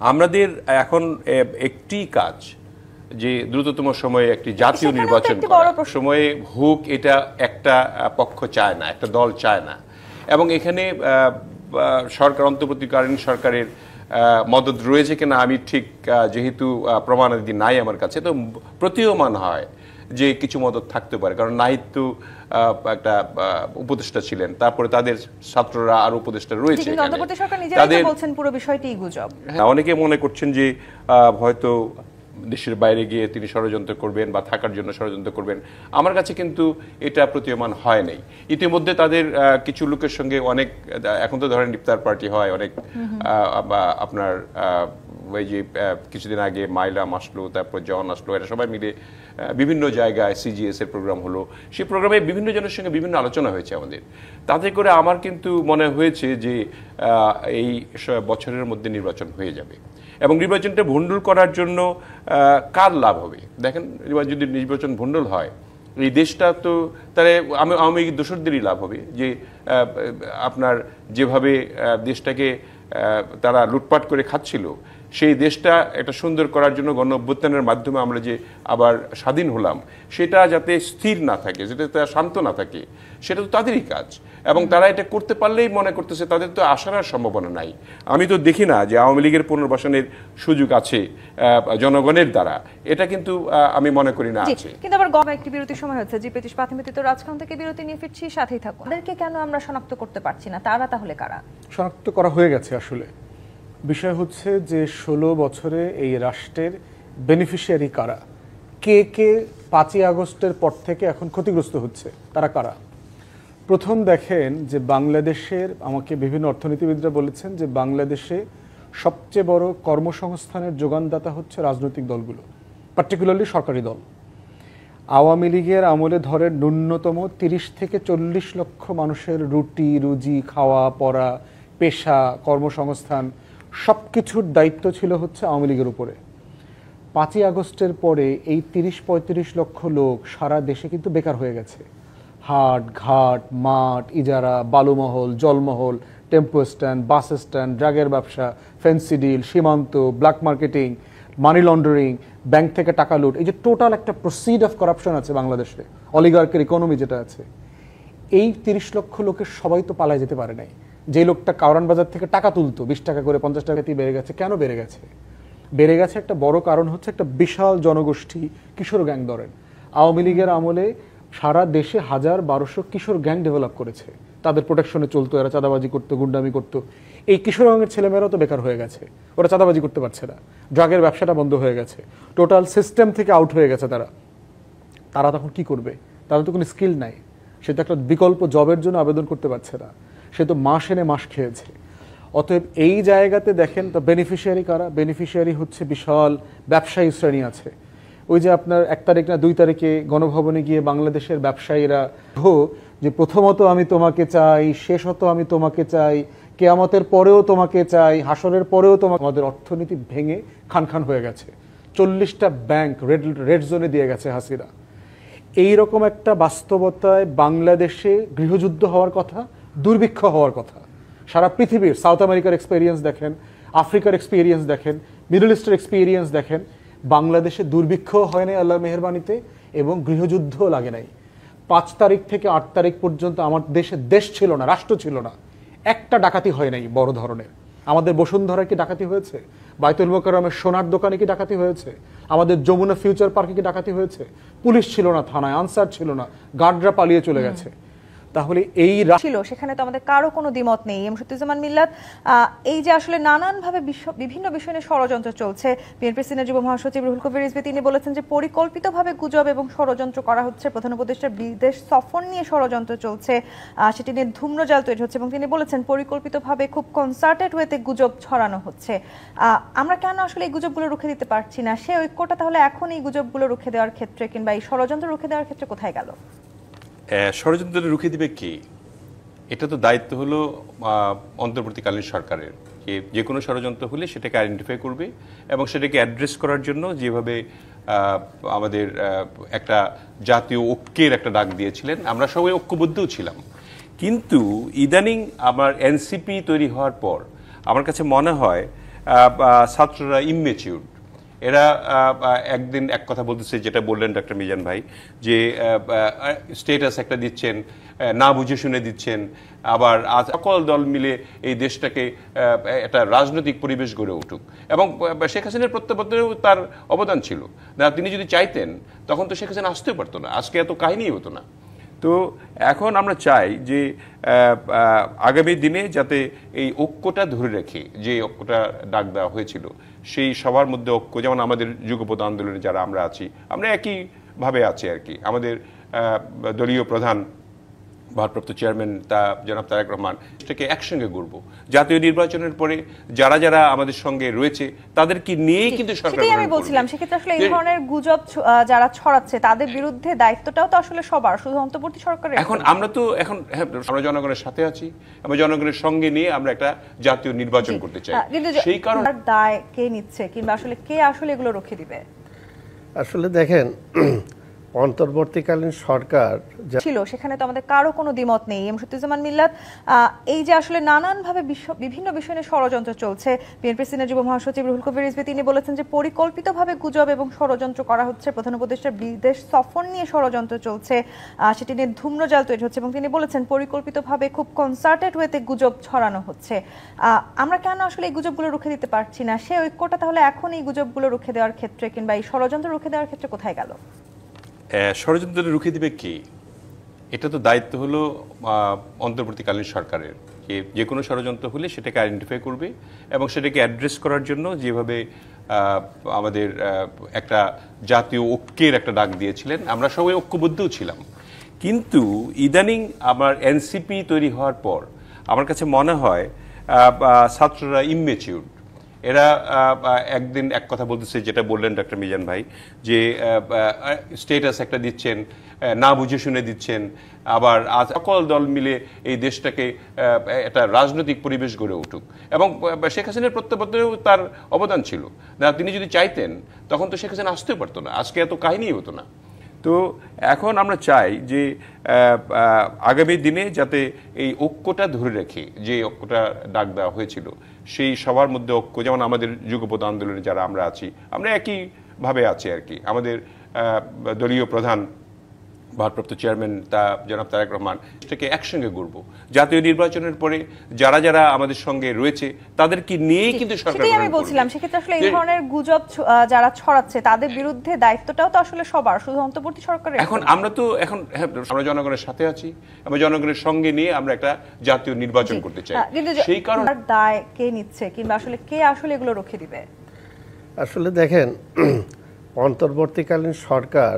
আমাদের এখন একটি কাজ যে দ্রুততম সময়ে একটি জাতীয় নির্বাচন সময়ে হোক, এটা একটা পক্ষ চায় না, একটা দল চায় না। এবং এখানে সরকার, অন্তর্বর্তীকালীন সরকারের মদত রয়েছে কিনা আমি ঠিক, যেহেতু প্রমাণাদি নাই আমার কাছে, তো প্রতীয়মান হয় যে কিছু মদত থাকতে পারে। কারণ নাহিদ তো একটা উপদেষ্টা ছিলেন, তারপরে তাদের ছাত্ররা আর উপদেষ্টা রয়েছে। তাদের বলছেন পুরো বিষয়টি গুজব। অনেকে মনে করছেন যে হয়তো দেশের বাইরে গিয়ে তিনি ষড়যন্ত্র করবেন বা থাকার জন্য ষড়যন্ত্র করবেন। আমার কাছে কিন্তু এটা প্রতীয়মান হয় নাই। ইতিমধ্যে তাদের কিছু লোকের সঙ্গে অনেক, এখন তো ধরেন ইফতার পার্টি হয় অনেক, আপনার ওই যে কিছুদিন আগে মাইলাম আসলো, তারপর জন আসলো, এরা সবাই মিলে বিভিন্ন জায়গায় সিজিএস এর প্রোগ্রাম হলো। সেই প্রোগ্রামে বিভিন্ন জনের সঙ্গে বিভিন্ন আলোচনা হয়েছে আমাদের। তাতে করে আমার কিন্তু মনে হয়েছে যে এই বছরের মধ্যে নির্বাচন হয়ে যাবে এবং নির্বাচনটা ভণ্ডুল করার জন্য কার লাভ হবে? দেখেন, যদি নির্বাচন ভণ্ডুল হয় এই দেশটা তো তাহলে আওয়ামী লীগ দোসরদেরই লাভ হবে, যে আপনার যেভাবে দেশটাকে তারা লুটপাট করে খাচ্ছিল, সেই দেশটা একটা সুন্দর করার জন্য গণ অভ্যুত্থানের মাধ্যমে আমরা যে আবার স্বাধীন হলাম, সেটা যাতে স্থির না থাকে, যাতে শান্ত না থাকে, সেটা তো তাদেরই কাজ। এবং তারা এটা করতে পারলেই মনে করতেছে তাদের তো আসার আর সম্ভাবনা নাই। আমি তো দেখি না যে আওয়ামী লীগের পুনর্বাসনের সুযোগ আছে জনগণের দ্বারা, এটা কিন্তু আমি মনে করি না আছে। কিন্তু আবার একটি বিরতির সময় হচ্ছে, যে পেটিশ প্রাথমিক রাজকাহন থেকে বিরতি নিয়ে ফিরছি, সাথেই থাকুন। তাদেরকে কেন আমরা শনাক্ত করতে পারছি না? তারা তাহলে কারা? শনাক্ত করা হয়ে গেছে। আসলে বিষয় হচ্ছে যে 16 বছরে এই রাষ্ট্রের বেনিফিশিয়ারি কারা, কে কে 5ই আগস্টের পর থেকে এখন ক্ষতিগ্রস্ত হচ্ছে, তারা কারা। প্রথম দেখেন যে বাংলাদেশের, আমাকে বিভিন্ন অর্থনীতিবিদরা বলেছেন যে বাংলাদেশে সবচেয়ে বড় কর্মসংস্থানের যোগানদাতা হচ্ছে রাজনৈতিক দলগুলো, পার্টিকুলারলি সরকারি দল। আওয়ামী লীগের আমলে ধরেন ন্যূনতম 30 থেকে 40 লক্ষ মানুষের রুটি রুজি, খাওয়া পড়া, পেশা, কর্মসংস্থান সব কিছুর দায়িত্ব ছিল হচ্ছে আওয়ামী লীগের উপরে। 5ই আগস্টের পরে এই 30-35 লক্ষ লোক সারা দেশে কিন্তু বেকার হয়ে গেছে। হাট ঘাট, মাঠ ইজারা, বালুমহল, জলমহল, টেম্পো স্ট্যান্ড, বাস স্ট্যান্ড, ড্রাগের ব্যবসা, ফেন্সি ডিল, সীমান্ত, black marketing, money laundering, bank থেকে টাকা লুট, এই যে টোটাল একটা প্রসিড অফ কারাপশন আছে বাংলাদেশে, অলিগার্কের ইকোনমি যেটা আছে, এই 30 লক্ষ লোকের সবাই তো পালায় যেতে পারে নাই। যে লোকটা কারওয়ান বাজার থেকে টাকা তুলতো 20 টাকা করে, 50 টাকাতেই বেড়ে গেছে। কেন বেড়ে গেছে? বেড়ে গেছে একটা বড় কারণ হচ্ছে একটা বিশাল জনগোষ্ঠী কিশোর গ্যাং। ধরেন আওয়ামী লীগের আমলে সারা দেশে 1000-1200 কিশোর গ্যাং ডেভেলপ করেছে, তাদের প্রোটেকশনে চলতো, এরা চাঁদাবাজি করতো, গুন্ডামি করতো। এই কিশোর গ্যাংয়ের ছেলেমেয়েরাও তো বেকার হয়ে গেছে, ওরা চাঁদাবাজি করতে পারছে না, ড্রাগের ব্যবসাটা বন্ধ হয়ে গেছে, টোটাল সিস্টেম থেকে আউট হয়ে গেছে তারা তখন কি করবে? তাদের তো কোনো স্কিল নাই, সে তো একটা বিকল্প জবের জন্য আবেদন করতে পারছে না, সে তো মাস এনে মাস খেয়েছে। অতএব এই জায়গাতে দেখেন তো বেনিফিশিয়ারি কারা? বেনিফিশিয়ারি হচ্ছে বিশাল ব্যবসায়ী শ্রেণী আছে। ওই যে আপনার 1 তারিখ না 2 তারিখে গণভবনে গিয়ে বাংলাদেশের ব্যবসায়ীরা যে প্রথমত আমি তোমাকে চাই, শেষত আমি তোমাকে চাই, কিয়ামতের পরেও তোমাকে চাই, হাসরের পরেও তোমাকে। আমাদের অর্থনীতি ভেঙে খান হয়ে গেছে, 40টা ব্যাংক রেড জোনে দিয়ে গেছে হাসিনা। এইরকম একটা বাস্তবতায় বাংলাদেশে গৃহযুদ্ধ হওয়ার কথা, দুর্ভিক্ষ হওয়ার কথা। সারা পৃথিবীর, সাউথ আমেরিকার এক্সপেরিয়েন্স দেখেন, আফ্রিকার এক্সপেরিয়েন্স দেখেন, মিডল ইস্টের এক্সপেরিয়েন্স দেখেন, বাংলাদেশে দুর্ভিক্ষ হয় নাই আল্লাহর মেহেরবানিতে, এবং গৃহযুদ্ধ লাগে নাই। 5 তারিখ থেকে 8 তারিখ পর্যন্ত আমার দেশ ছিল না, রাষ্ট্র ছিল না, একটা ডাকাতি হয় নাই বড় ধরনের। আমাদের বসুন্ধরায় কি ডাকাতি হয়েছে? বাইতুল মোকাররমের সোনার দোকানে কি ডাকাতি হয়েছে? আমাদের যমুনা ফিউচার পার্কে কি ডাকাতি হয়েছে? পুলিশ ছিল না থানায়, আনসার ছিল না, গার্ডরা পালিয়ে চলে গেছে। তাহলে এই ছিল সেখানে তো আমাদের কারো কোনো দ্বিমত নেই। শফিউজ্জামান মিল্লাত, এই যে আসলে নানানভাবে বিভিন্ন বিষয় নিয়ে ষড়যন্ত্র চলছে, বিএনপি সিনিয়র যুব মহাসচিব রুহুল কবির রিজভী তিনি বলেছেন যে পরিকল্পিতভাবে গুজব এবং ষড়যন্ত্র করা হচ্ছে, প্রধান উপদেষ্টার বিদেশ সফর নিয়ে ষড়যন্ত্র চলছে, সেটি নিয়ে ধূম্রজাল তৈরি হচ্ছে, এবং তিনি বলেছেন পরিকল্পিতভাবে খুব কনসার্টেড ওয়েতে গুজব ছড়ানো হচ্ছে। আমরা কেন আসলে এই গুজবগুলো রুখে দিতে পারছি না? সে ঐক্যটা তাহলে এখন এই গুজবগুলো রুখে দেওয়ার ক্ষেত্রে কিংবা এই ষড়যন্ত্র রুখে দেওয়ার ক্ষেত্রে কোথায় গেল? ষড়যন্ত্র রুখে দিবে কি? এটা তো দায়িত্ব হলো অন্তর্বর্তীকালীন সরকারের, যে কোনো ষড়যন্ত্র হলে সেটাকে আইডেন্টিফাই করবে এবং সেটাকে অ্যাড্রেস করার জন্য যেভাবে আমাদের একটা জাতীয় ঐক্যের একটা ডাক দিয়েছিলেন, আমরা সবাই ঐক্যবদ্ধও ছিলাম। কিন্তু ইদানিং আমার এনসিপি তৈরি হওয়ার পর আমার কাছে মনে হয় ছাত্ররা ইমমেচিউর। এরা একদিন এক কথা বলতেছে, যেটা বললেন ডক্টর মিজান ভাই, যে স্টেটাস একটা দিচ্ছেন, না বুঝে শুনে দিচ্ছেন, আবার সকল দল মিলে এই দেশটাকে একটা রাজনৈতিক পরিবেশ গড়ে উঠুক। এবং শেখ হাসিনার প্রত্যাবর্তনেও তার অবদান ছিল না। তিনি যদি চাইতেন তখন তো শেখ হাসিনা আসতেও পারতো না, আজকে এত কাহিনী হতো না। তো এখন আমরা চাই যে আগামী দিনে যাতে এই ঐক্যটা ধরে রেখে, যে ঐক্যটা ডাক দেওয়া হয়েছিল, সেই সবার মধ্যে ঐক্য, যেমন আমাদের যুগপৎ আন্দোলনে যারা আমরা আছি, আমরা একইভাবে আছি আর কি। আমাদের দলীয় প্রধান ভারপ্রাপ্ত চেয়ারম্যান জনাব তারেক রহমান সেটাকে একসঙ্গে গড়ব। জাতীয় নির্বাচনের পরে যারা যারা আমাদের সঙ্গে রয়েছে তাদেরকে নিয়েই কিন্তু সরকার। সেটাই আমি বলছিলাম, সেক্ষেত্রে আসলে এই ধরনের গুজব যারা ছড়াচ্ছে তাদের বিরুদ্ধে দায়িত্বটাও তো আসলে সবার, শুধু অন্তর্বর্তী সরকারের। আমরা জনগণের সাথে আছি, আমরা জনগণের সঙ্গে নিয়ে আমরা একটা জাতীয় নির্বাচন করতে চাই। সেই কারণে দায় কে নিচ্ছে, কিংবা আসলে কে আসলে এগুলো রুখে দিবে? আসলে দেখেন, অন্তর্বর্তীকালীন সরকার ছিল, সেখানে তো আমাদের কারো কোনো দ্বিমত নেই। শফিউজ্জামান মিল্লাত, এই যে আসলে নানানভাবে বিভিন্ন বিষয় নিয়ে ষড়যন্ত্র চলছে, বিএনপি সিনিয়র যুগ্ম মহাসচিব রুহুল কবির রিজভী তিনি বলেছেন যে পরিকল্পিতভাবে গুজব এবং ষড়যন্ত্র করা হচ্ছে, প্রধান উপদেষ্টার বিদেশ সফর নিয়ে ষড়যন্ত্র চলছে, সেটি নিয়ে ধূম্রজাল তৈরি হচ্ছে, এবং তিনি বলেছেন পরিকল্পিতভাবে খুব কনসার্টেড ওয়েতে গুজব ছড়ানো হচ্ছে। আমরা কেন আসলে এই গুজবগুলো রুখে দিতে পারছি না? সে ঐক্যটা তাহলে এখন এই গুজবগুলো রুখে দেওয়ার ক্ষেত্রে কিংবা এই ষড়যন্ত্র রুখে দেওয়ার ক্ষেত্রে কোথায় গেল? ষড়যন্ত্র রুখে দিবে কে? এটা তো দায়িত্ব হলো অন্তর্বর্তীকালীন সরকারের। যে কোনো ষড়যন্ত্র হলে সেটাকে আইডেন্টিফাই করবে এবং সেটাকে অ্যাড্রেস করার জন্য যেভাবে আমাদের একটা জাতীয় ঐক্যের একটা ডাক দিয়েছিলেন, আমরা সবাই ঐক্যবদ্ধও ছিলাম। কিন্তু ইদানিং আমার এনসিপি তৈরি হওয়ার পর আমার কাছে মনে হয় ছাত্ররা ইমমেচিউর। এরা একদিন এক কথা বলতেছে, যেটা বললেন ডক্টর মিজান ভাই, যে স্টেটাস একটা দিচ্ছেন, না বুঝে শুনে দিচ্ছেন, আবার সকল দল মিলে এই দেশটাকে একটা রাজনৈতিক পরিবেশ গড়ে উঠুক। এবং শেখ হাসিনার প্রত্যাবর্তনেও তার অবদান ছিল না। তিনি যদি চাইতেন তখন তো শেখ হাসিনা আসতেও পারতো না, আজকে এত কাহিনী হতো না। তো এখন আমরা চাই যে আগামী দিনে যাতে এই ঐক্যটা ধরে রেখে, যে ঐক্যটা ডাক দেওয়া হয়েছিল, সেই সবার মধ্যে ঐক্য, যেমন আমাদের যুগপৎ আন্দোলনে যারা আমরা আছি, আমরা একইভাবে আছি আর কি। আমাদের দলীয় প্রধান ভারপ্রাপ্ত চেয়ারম্যান জনাব তারেক রহমান সেটাকে একসঙ্গে গড়ব। জাতীয় নির্বাচনের পরে যারা যারা আমাদের সঙ্গে রয়েছে তাদেরকে নিয়েই কিন্তু সরকার। সেটাই আমি বলছিলাম, সেক্ষেত্রে আসলে এই ধরনের গুজব যারা ছড়াচ্ছে তাদের বিরুদ্ধে দায়িত্বটাও তো আসলে সবার, শুধু অন্তর্বর্তী সরকারের। আমরা জনগণের সাথে আছি, আমরা জনগণের সঙ্গে নিয়ে আমরা একটা জাতীয় নির্বাচন করতে চাই। সেই কারণে দায় কে নিচ্ছে, কিংবা আসলে কে আসলে এগুলো রুখে দিবে? আসলে দেখেন, অন্তর্বর্তীকালীন সরকার